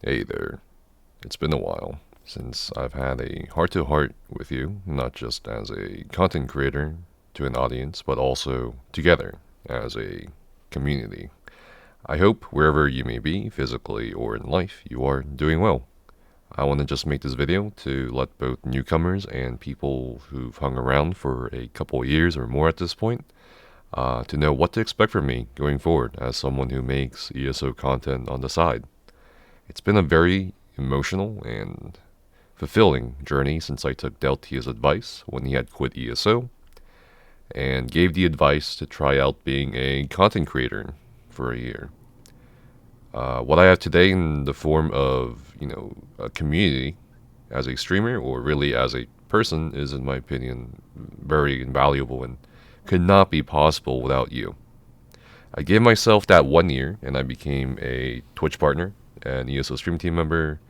Hey there. It's been a while since I've had a heart-to-heart with you, not just as a content creator to an audience, but also together as a community. I hope wherever you may be, physically or in life, you are doing well. I want to just make this video to let both newcomers and people who've hung around for a couple of years or more at this point to know what to expect from me going forward as someone who makes ESO content on the side. It's been a very emotional and fulfilling journey since I took Deltia's advice when he had quit ESO and gave the advice to try out being a content creator for a year. What I have today in the form of, a community as a streamer or really as a person is, in my opinion, very invaluable and could not be possible without you. I gave myself that 1 year and I became a Twitch partner, an ESO stream team member,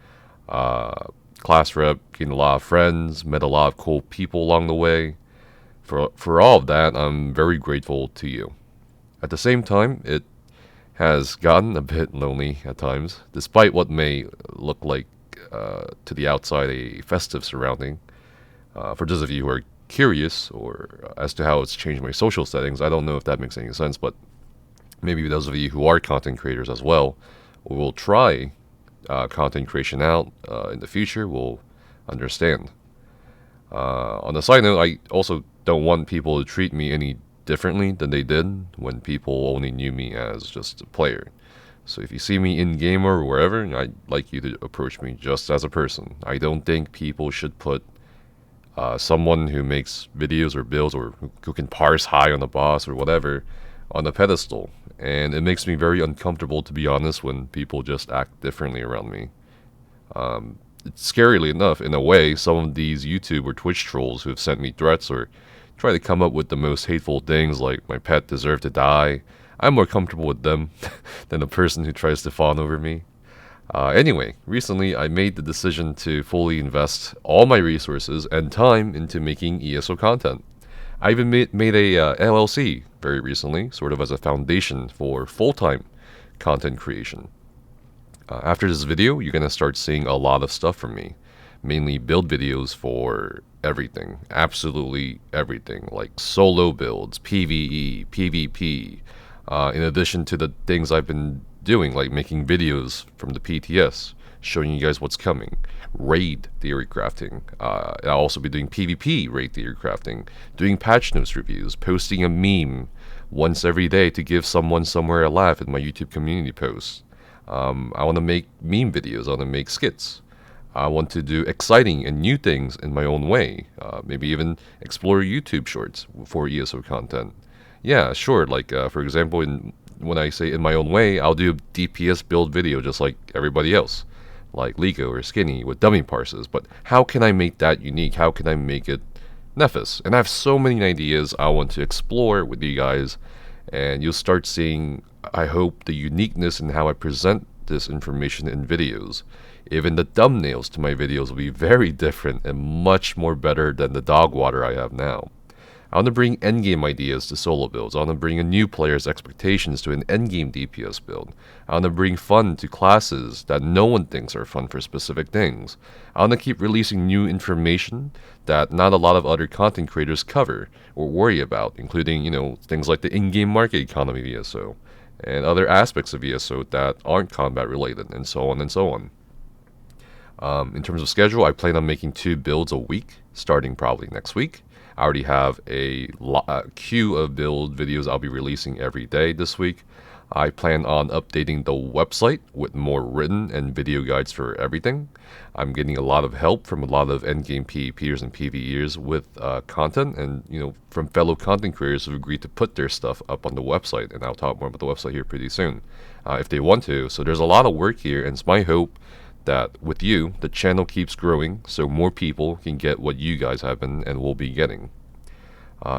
class rep, gained a lot of friends, met a lot of cool people along the way. For all of that, I'm very grateful to you. At the same time, it has gotten a bit lonely at times, despite what may look like to the outside a festive surrounding. For those of you who are curious or as to how it's changed my social settings, I don't know if that makes any sense, but maybe those of you who are content creators as well will try content creation out in the future will understand. On a side note, I also don't want people to treat me any differently than they did when people only knew me as just a player. So if you see me in game or wherever, I'd like you to approach me just as a person. I don't think people should put someone who makes videos or builds or who can parse high on a boss or whatever on a pedestal. And it makes me very uncomfortable, to be honest, when people just act differently around me. Scarily enough, in a way, some of these YouTube or Twitch trolls who have sent me threats or try to come up with the most hateful things like my pet deserved to die, I'm more comfortable with them than the person who tries to fawn over me. Anyway, recently I made the decision to fully invest all my resources and time into making ESO content. I even made a LLC very recently, sort of as a foundation for full-time content creation. After this video, you're going to start seeing a lot of stuff from me. Mainly build videos for everything. Absolutely everything. Like solo builds, PvE, PvP. In addition to the things I've been doing, like making videos from the PTS, showing you guys what's coming. Raid theory crafting. I'll also be doing PvP raid theory crafting. Doing patch notes reviews. Posting a meme once every day to give someone somewhere a laugh in my YouTube community posts. I want to make meme videos. I want to make skits. I want to do exciting and new things in my own way. Maybe even explore YouTube shorts for ESO content. Yeah, sure. Like, for example, when I say in my own way, I'll do a DPS build video just like everybody else. Like Liko or Skinny with dummy parses. But how can I make that unique? How can I make it Nephis? And I have so many ideas I want to explore with you guys. And you'll start seeing, I hope, the uniqueness in how I present this information in videos. Even the thumbnails to my videos will be very different and much more better than the dog water I have now. I want to bring endgame ideas to solo builds. I want to bring a new player's expectations to an endgame DPS build. I want to bring fun to classes that no one thinks are fun for specific things. I want to keep releasing new information that not a lot of other content creators cover or worry about, including, things like the in-game market economy of ESO and other aspects of ESO that aren't combat related, and so on and so on. In terms of schedule, I plan on making 2 builds a week, starting probably next week. I already have a queue of build videos I'll be releasing every day this week. I plan on updating the website with more written and video guides for everything. I'm getting a lot of help from a lot of endgame PvPers and PvEers with content, and from fellow content creators who've agreed to put their stuff up on the website, and I'll talk more about the website here pretty soon, if they want to. So there's a lot of work here, and it's my hope that with you, the channel keeps growing so more people can get what you guys have been and will be getting.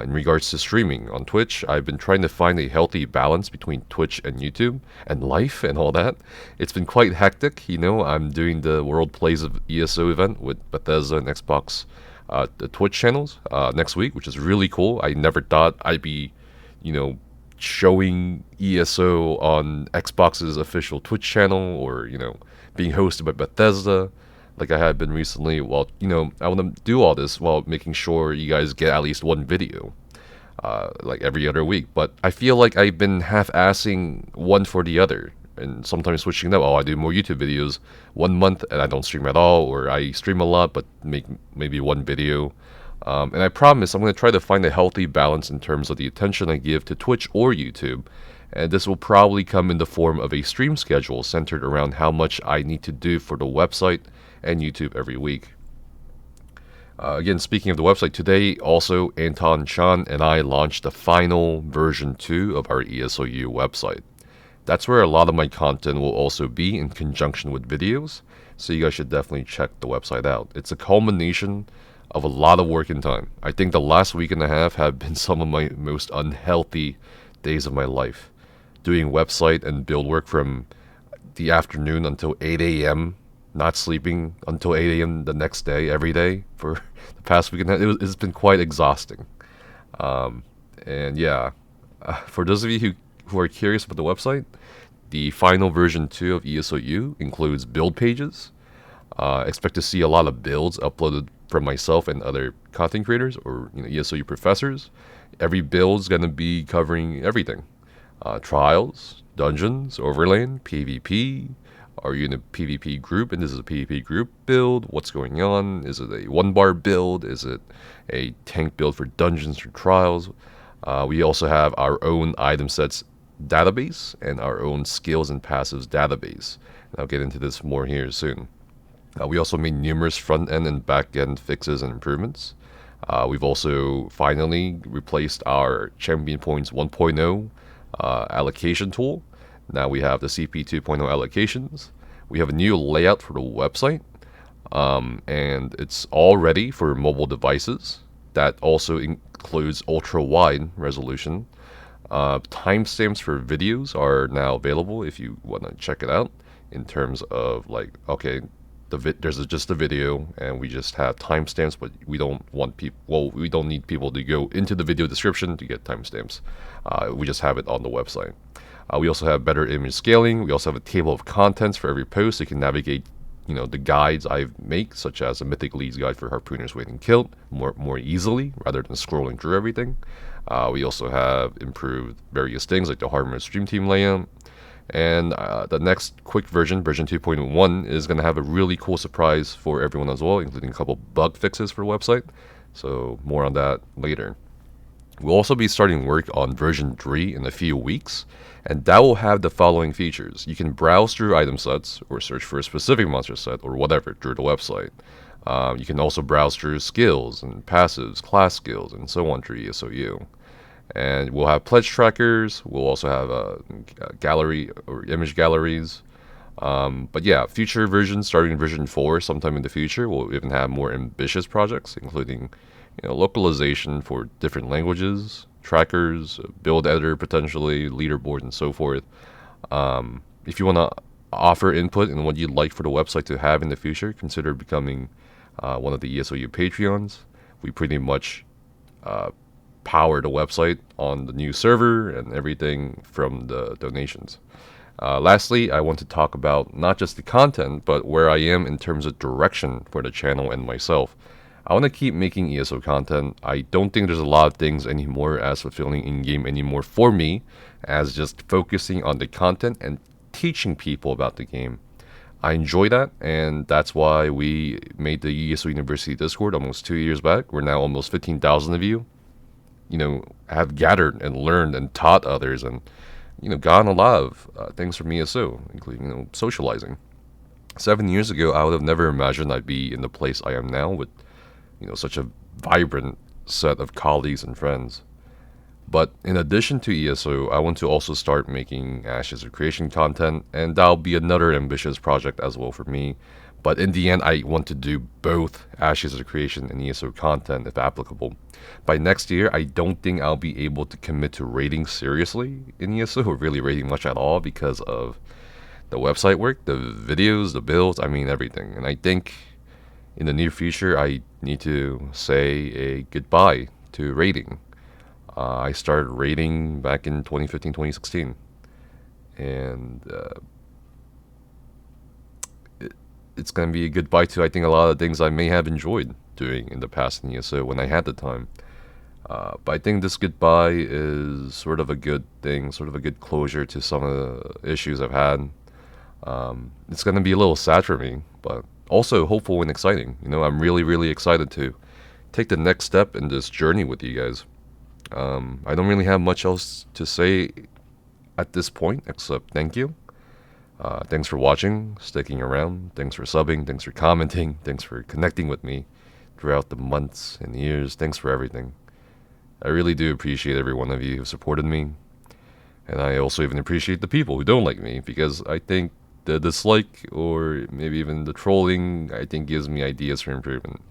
In regards to streaming on Twitch, I've been trying to find a healthy balance between Twitch and YouTube and life and all that. It's been quite hectic, I'm doing the World Plays of ESO event with Bethesda and Xbox the Twitch channels next week, which is really cool. I never thought I'd be, showing ESO on Xbox's official Twitch channel, or being hosted by Bethesda like I had been recently. Well, I want to do all this while making sure you guys get at least one video like every other week. But I feel like I've been half-assing one for the other, and sometimes switching them. I do more YouTube videos 1 month and I don't stream at all, or I stream a lot but make maybe one video. And I promise I'm going to try to find a healthy balance in terms of the attention I give to Twitch or YouTube. And this will probably come in the form of a stream schedule centered around how much I need to do for the website and YouTube every week. Again, speaking of the website, today also Anton, Sean, and I launched the final version 2 of our ESOU website. That's where a lot of my content will also be in conjunction with videos, so you guys should definitely check the website out. It's a culmination of a lot of work and time. I think the last week and a half have been some of my most unhealthy days of my life. Doing website and build work from the afternoon until 8 a.m., not sleeping until 8 a.m. the next day, every day, for the past week and a half. It's been quite exhausting. And yeah, for those of you who are curious about the website, the final version 2 of ESOU includes build pages. Expect to see a lot of builds uploaded from myself and other content creators, or ESOU professors. Every build's going to be covering everything. Trials, dungeons, overland, PvP. Are you in a PvP group and this is a PvP group build? What's going on? Is it a 1-bar build? Is it a tank build for dungeons or trials? We also have our own item sets database and our own skills and passives database. And I'll get into this more here soon. We also made numerous front-end and back-end fixes and improvements. We've also finally replaced our Champion Points 1.0 allocation tool. Now we have the CP 2.0 allocations. We have a new layout for the website, and it's all ready for mobile devices. That also includes ultra-wide resolution. Timestamps for videos are now available if you want to check it out, in terms of like, okay, there's just a video and we just have timestamps, but we don't want people. Well, we don't need people to go into the video description to get timestamps. We just have it on the website. We also have better image scaling. We also have a table of contents for every post. You can navigate, the guides I make, such as a Mythic Leads guide for harpooners waiting kilt, more easily rather than scrolling through everything. We also have improved various things like the Harmon Stream Team layout. And the next quick version 2.1, is going to have a really cool surprise for everyone as well, including a couple bug fixes for the website. So more on that later. We'll also be starting work on version 3 in a few weeks, and that will have the following features. You can browse through item sets or search for a specific monster set or whatever through the website. You can also browse through skills and passives, class skills, and so on through ESOU. And we'll have pledge trackers. We'll also have a gallery or image galleries. But yeah, future versions, starting in version 4 sometime in the future, we'll even have more ambitious projects, including localization for different languages, trackers, build editor potentially, leaderboard, and so forth. If you want to offer input in what you'd like for the website to have in the future, consider becoming one of the ESOU Patreons. We pretty much power the website on the new server and everything from the donations. Lastly, I want to talk about not just the content, but where I am in terms of direction for the channel and myself. I want to keep making ESO content. I don't think there's a lot of things anymore as fulfilling in-game anymore for me as just focusing on the content and teaching people about the game. I enjoy that, and that's why we made the ESO University Discord almost 2 years back. We're now almost 15,000 of you, have gathered and learned and taught others, and, gotten a lot of things from ESO, including, socializing. 7 years ago, I would have never imagined I'd be in the place I am now with, such a vibrant set of colleagues and friends. But in addition to ESO, I want to also start making Ashes of Creation content, and that'll be another ambitious project as well for me. But in the end, I want to do both Ashes of Creation and ESO content if applicable. By next year, I don't think I'll be able to commit to rating seriously in ESO, or really rating much at all, because of the website work, the videos, the builds, everything. And I think in the near future, I need to say a goodbye to rating. I started raiding back in 2015, 2016. And it's going to be a goodbye to, I think, a lot of things I may have enjoyed doing in the past in ESO when I had the time. But I think this goodbye is sort of a good thing, sort of a good closure to some of the issues I've had. It's going to be a little sad for me, but also hopeful and exciting. You know, I'm really, really excited to take the next step in this journey with you guys. I don't really have much else to say at this point, except thank you. Thanks for watching, sticking around, thanks for subbing, thanks for commenting, thanks for connecting with me throughout the months and years. Thanks for everything. I really do appreciate every one of you who supported me. And I also even appreciate the people who don't like me, because I think the dislike, or maybe even the trolling, I think gives me ideas for improvement.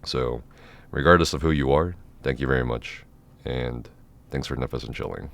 So, regardless of who you are, thank you very much. And thanks for Nefes and chilling.